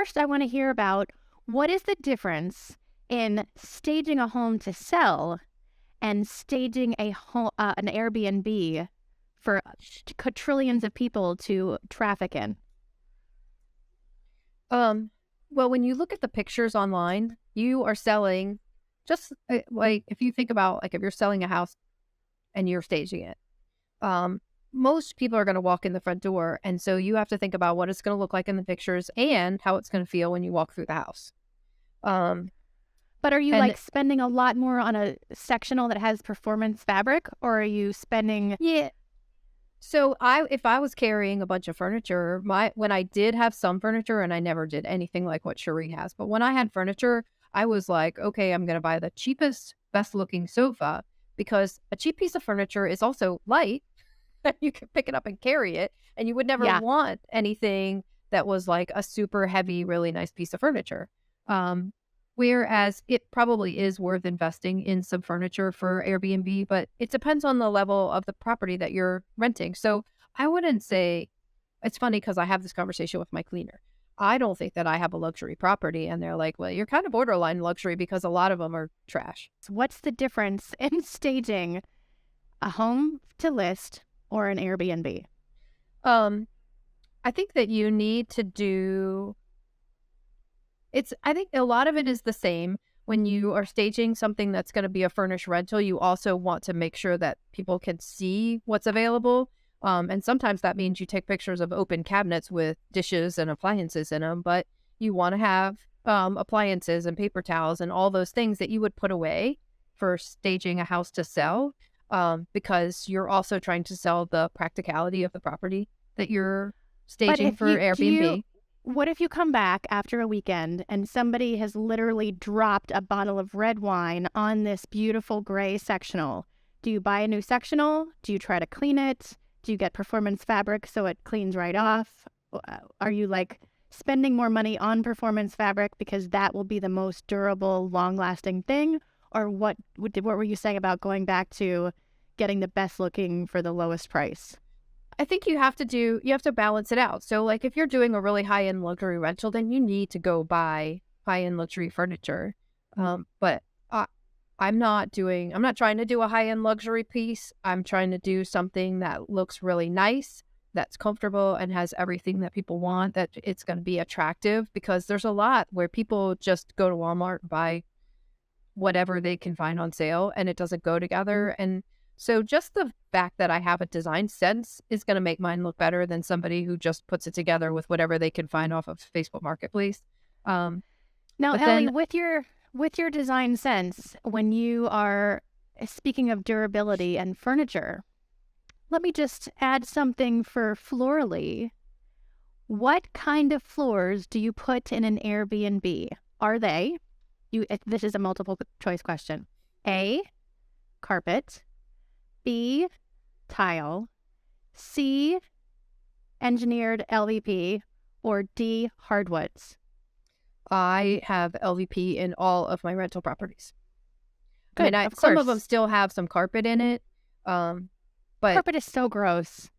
first I want to hear about what is the difference in staging a home to sell and staging an Airbnb for quadrillions of people to traffic in. Well, when you look at the pictures online, you are selling just like if you think about like if you're selling a house and you're staging it, most people are going to walk in the front door. And so you have to think about what it's going to look like in the pictures and how it's going to feel when you walk through the house. But are you And like spending a lot more on a sectional that has performance fabric, or are you spending? yeah, so if I was carrying a bunch of furniture, when I did have some furniture, and I never did anything like what Cherie has, but when I had furniture, I was like, okay, I'm going to buy the cheapest, best looking sofa because a cheap piece of furniture is also light. You can pick it up and carry it, and you would never Yeah. want anything that was like a super heavy, really nice piece of furniture. Whereas it probably is worth investing in some furniture for Airbnb, but it depends on the level of the property that you're renting. So I wouldn't say it's funny because I have this conversation with my cleaner. I don't think that I have a luxury property. And they're like, well, you're kind of borderline luxury because a lot of them are trash. So what's the difference in staging a home to list or an Airbnb? Um, I think that you need to do I think a lot of it is the same. When you are staging something that's going to be a furnished rental, you also want to make sure that people can see what's available. And sometimes that means you take pictures of open cabinets with dishes and appliances in them, but you want to have appliances and paper towels and all those things that you would put away for staging a house to sell, because you're also trying to sell the practicality of the property that you're But staging if for Airbnb. what if you come back after a weekend and somebody has literally dropped a bottle of red wine on this beautiful gray sectional? Do you buy a new sectional? Do you try to clean it? Do you get performance fabric so it cleans right off? Are you like spending more money on performance fabric because that will be the most durable, long-lasting thing? Or what were you saying about going back to getting the best looking for the lowest price? I think you have to balance it out. So like if you're doing a really high-end luxury rental, then you need to go buy high-end luxury furniture. But I'm not trying to do a high-end luxury piece. I'm trying to do something that looks really nice, that's comfortable and has everything that people want, that it's going to be attractive, because there's a lot where people just go to Walmart and buy whatever they can find on sale and it doesn't go together. And so just the fact that I have a design sense is going to make mine look better than somebody who just puts it together with whatever they can find off of Facebook Marketplace. Now, But Ellie, then, with your design sense, when you are speaking of durability and furniture, let me just add something for florally. What kind of floors do you put in an Airbnb? Are they, this is a multiple choice question. A, carpet. B, tile. C, engineered LVP. Or D, hardwoods. I have LVP in all of my rental properties. Good, I mean, of some of them course. still have some carpet in it, but Carpet is so gross.